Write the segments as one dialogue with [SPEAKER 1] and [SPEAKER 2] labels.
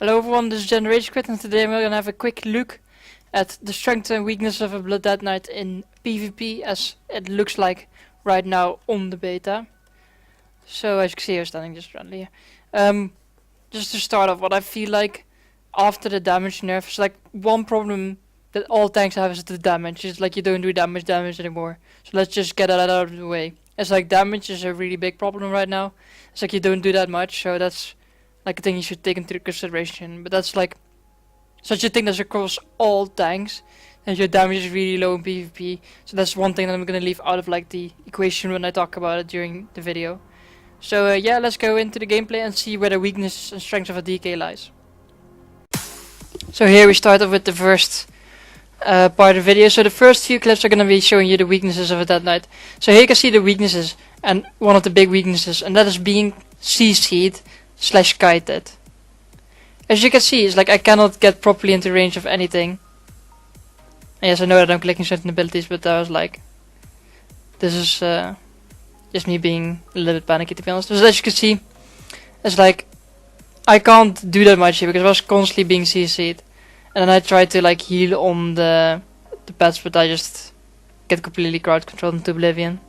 [SPEAKER 1] Hello everyone, this is Generation Quit and today we're gonna have a quick look at the strengths and weaknesses of a Blood Dead Knight in PvP as it looks like right now on the beta. So as you can see here standing just around here. Just to start off, what I feel like after the damage nerf is like one problem that all tanks have is the damage. It's like you don't do damage anymore. So let's just get that out of the way. It's like damage is a really big problem right now. It's like you don't do that much, so that's like a thing you should take into consideration. But that's like such a thing that's across all tanks, and your damage is really low in PvP. So that's one thing that I'm gonna leave out of like the equation when I talk about it during the video. So yeah, let's go into the gameplay and see where the weaknesses and strengths of a DK lies. So here we start off with the first part of the video. So the first few clips are gonna be showing you the weaknesses of a Dead Knight. So here you can see the weaknesses, and one of the big weaknesses, and that is being CC'd / kited. As you can see, it's like I cannot get properly into range of anything. And yes, I know that I'm clicking certain abilities, but I was like, this is just me being a little bit panicky, to be honest. So as you can see, it's like I can't do that much here because I was constantly being CC'd. And then I tried to like heal on the pets, but I just get completely crowd controlled into oblivion.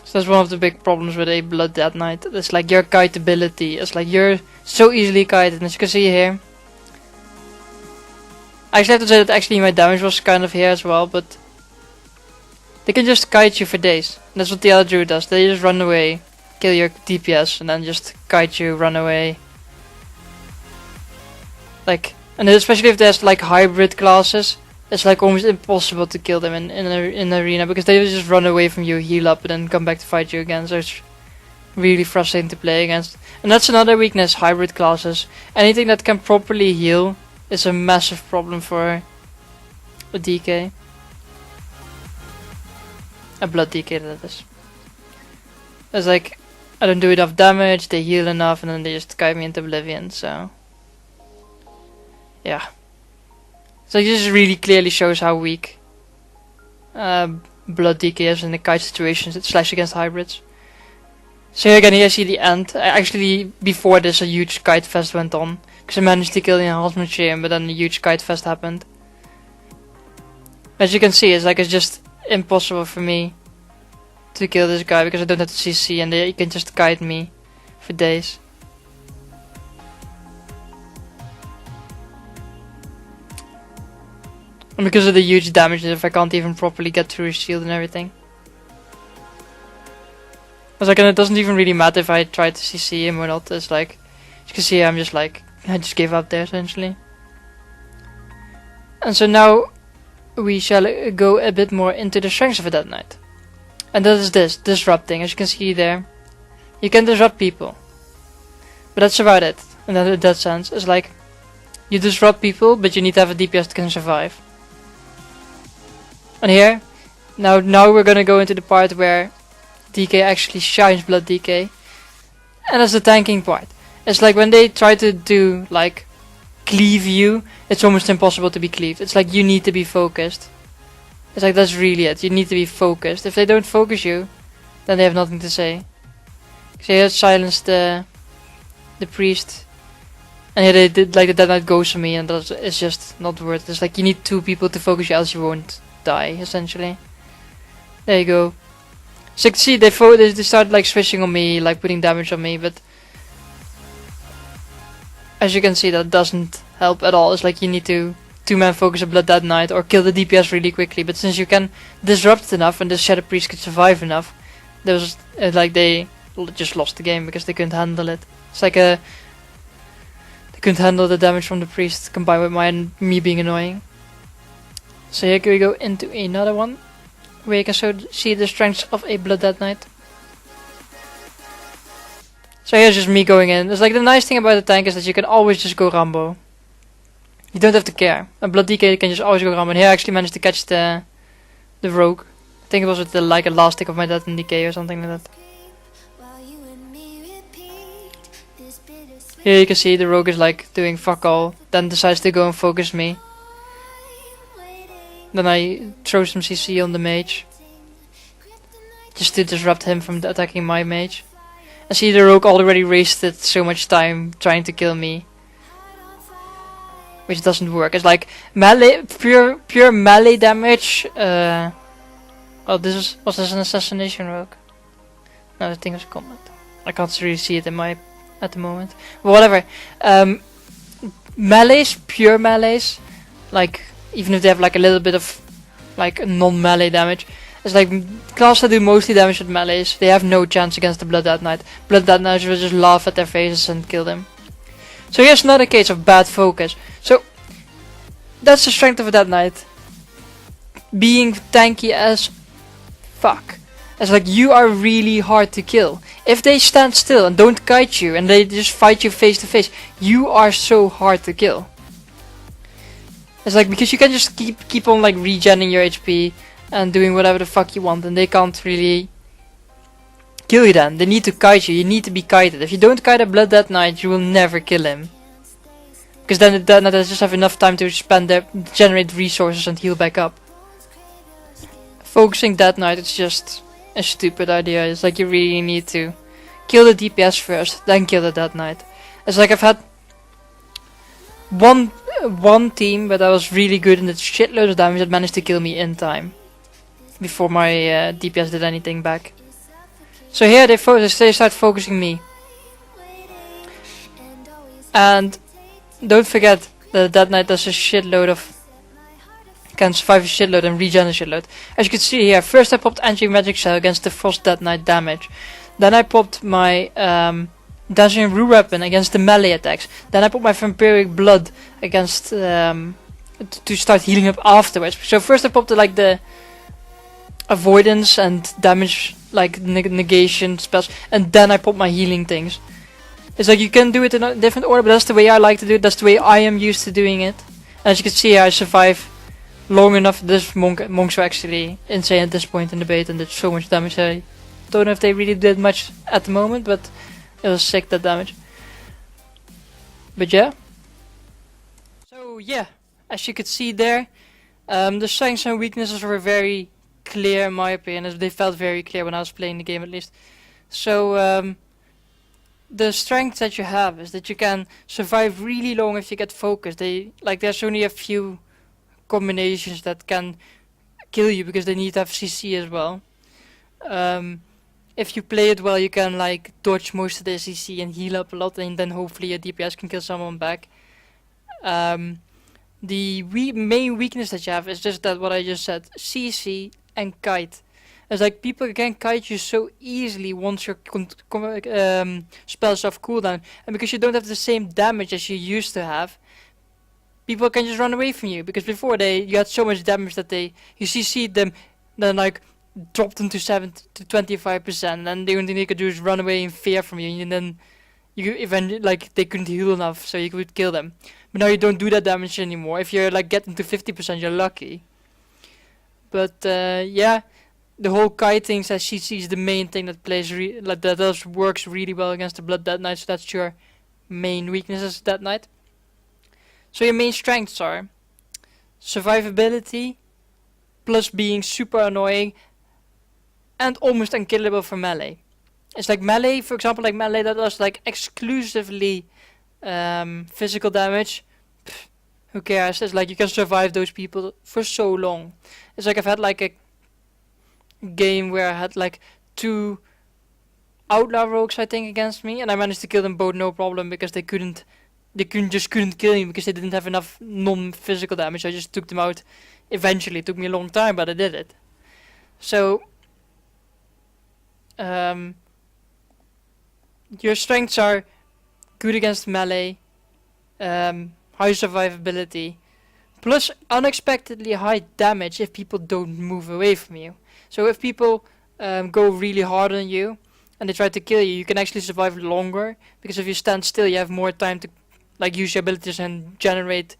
[SPEAKER 1] So that's one of the big problems with a Blood Dead Knight. It's like your kiteability. It's like you're so easily kited. And as you can see here, I actually have to say that actually my damage was kind of here as well, but they can just kite you for days. And that's what the other druid does. They just run away, kill your DPS, and then just kite you, run away. Like, and especially if there's like hybrid classes, it's like almost impossible to kill them in an arena because they just run away from you, heal up, and then come back to fight you again. So it's really frustrating to play against. And that's another weakness, hybrid classes. Anything that can properly heal is a massive problem for a DK. A blood DK, that is. It's like, I don't do enough damage, they heal enough, and then they just kite me into oblivion, so yeah. So this really clearly shows how weak Blood DK is in the kite situations / against hybrids. So here again, here I see the end. Actually, before this a huge kite fest went on, because I managed to kill the enhancement chain, but then a huge kite fest happened. As you can see, it's like it's just impossible for me to kill this guy because I don't have to CC, and he can just kite me for days. And because of the huge damage, if I can't even properly get through his shield and everything. It's like, and it doesn't even really matter if I try to CC him or not. It's like, as you can see, I'm just like, I just gave up there essentially. And so now we shall go a bit more into the strengths of a Dead Knight. And that is this, disrupting. As you can see there, you can disrupt people. But that's about it. And in that sense, it's like, you disrupt people, but you need to have a DPS that can survive. And here, now we're gonna go into the part where DK actually shines Blood DK. And that's the tanking part. It's like when they try to do like cleave you, it's almost impossible to be cleaved. It's like you need to be focused. It's like that's really it. You need to be focused. If they don't focus you, then they have nothing to say. So here silence the priest. And here they did like the Dead Knight goes for me, and it's just not worth it. It's like you need 2 people to focus you, else you won't die essentially. There you go. So you can see they started like switching on me, like putting damage on me, but as you can see that doesn't help at all. It's like you need to 2-man focus a Blood Dead Knight or kill the DPS really quickly, but since you can disrupt enough and the Shadow Priest could survive enough, there was like they just lost the game because they couldn't handle it. It's like they couldn't handle the damage from the priest combined with me being annoying. So here we go into another one, where you can see the strengths of a Blood Dead Knight. So here's just me going in. It's like the nice thing about the tank is that you can always just go Rambo. You don't have to care. A Blood DK can just always go Rambo. And here I actually managed to catch the rogue. I think it was with the like a last tick of my Death and DK or something like that. Here you can see the rogue is like doing fuck all, then decides to go and focus me. Then I throw some CC on the mage, just to disrupt him from attacking my mage. I see the rogue already wasted so much time trying to kill me, which doesn't work. It's like melee, pure melee damage. Oh, was this an assassination rogue? No, I think it was combat. I can't really see it in my at the moment. But whatever. Melees, pure melees, like even if they have like a little bit of like non-melee damage, it's like class that do mostly damage with melees. They have no chance against the Blood Death Knight. Blood Death Knight will just laugh at their faces and kill them. So here's another case of bad focus. So that's the strength of a Death Knight. Being tanky as fuck. It's like you are really hard to kill. If they stand still and don't kite you and they just fight you face to face, you are so hard to kill. It's like because you can just keep on like regenerating your HP and doing whatever the fuck you want, and they can't really kill you then. They need to kite you. You need to be kited. If you don't kite a Blood Death Knight, you will never kill him. Because then the Death Knight does just have enough time to spend their generate resources and heal back up. Focusing Death Knight, it's just a stupid idea. It's like you really need to kill the DPS first, then kill the Death Knight. It's like I've had one team where I was really good and did shitloads of damage that managed to kill me in time before my DPS did anything back. So here they start focusing me. And don't forget that Death Knight does a shitload of, can survive a shitload and regen a shitload. As you can see here, first I popped Anti-Magic Cell against the Frost Death Knight damage. Then I popped my Dazzling Rue Weapon against the melee attacks. Then I put my Vampiric Blood against to start healing up afterwards. So first I popped the avoidance and damage, like negation spells, and then I pop my healing things. It's like you can do it in a different order, but that's the way I like to do it. That's the way I am used to doing it. And as you can see here, I survive long enough. This monks are actually insane at this point in the beta and did so much damage. I don't know if they really did much at the moment, but it was sick, that damage. But yeah. So yeah, as you could see there, the strengths and weaknesses were very clear in my opinion, as they felt very clear when I was playing the game at least. So the strength that you have is that you can survive really long if you get focused. There's only a few combinations that can kill you because they need to have CC as well. If you play it well, you can like dodge most of the CC and heal up a lot, and then hopefully your DPS can kill someone back. The main weakness that you have is just that what I just said, CC and kite. It's like people can kite you so easily once your spells have cooldown, and because you don't have the same damage as you used to have, people can just run away from you. Because before you had so much damage that you CC'd them, then like dropped them to 7 to 25%, and then the only thing they could do is run away in fear from you, and then you eventually they couldn't heal enough so you could kill them. But now you don't do that damage anymore. If you're like getting to 50%, you're lucky. But yeah, the whole kiting says CC is the main thing that works really well against the Blood Death Knight. So that's your main weakness as Death Knight. So your main strengths are survivability, plus being super annoying, and almost unkillable for melee. It's like melee, for example, like melee that does like exclusively physical damage. Pff, who cares? It's like you can survive those people for so long. It's like I've had like a game where I had like 2 outlaw rogues I think against me, and I managed to kill them both no problem because they couldn't kill me because they didn't have enough non-physical damage. I just took them out eventually. It took me a long time, but I did it. So your strengths are good against melee, high survivability, plus unexpectedly high damage if people don't move away from you. So if people go really hard on you and they try to kill you, you can actually survive longer, because if you stand still you have more time to like use your abilities and generate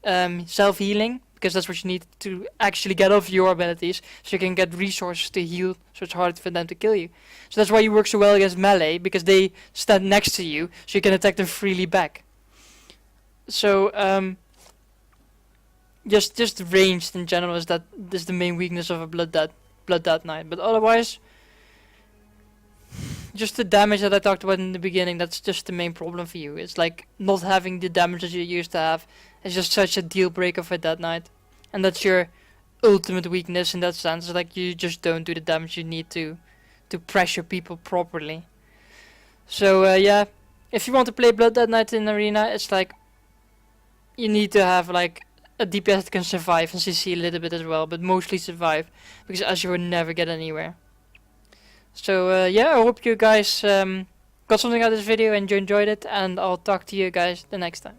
[SPEAKER 1] self-healing, because that's what you need to actually get off your abilities, so you can get resources to heal, so it's hard for them to kill you. So that's why you work so well against melee, because they stand next to you, so you can attack them freely back. So just ranged in general is the main weakness of a Blood Death Knight. But otherwise, just the damage that I talked about in the beginning, that's just the main problem for you. It's like not having the damage that you used to have is just such a deal breaker for Dead Knight. And that's your ultimate weakness in that sense. Like you just don't do the damage you need to pressure people properly. So yeah, if you want to play Blood Dead Knight in Arena, it's like you need to have like a DPS that can survive and CC a little bit as well, but mostly survive, because as you will never get anywhere. So yeah, I hope you guys got something out of this video and you enjoyed it, and I'll talk to you guys the next time.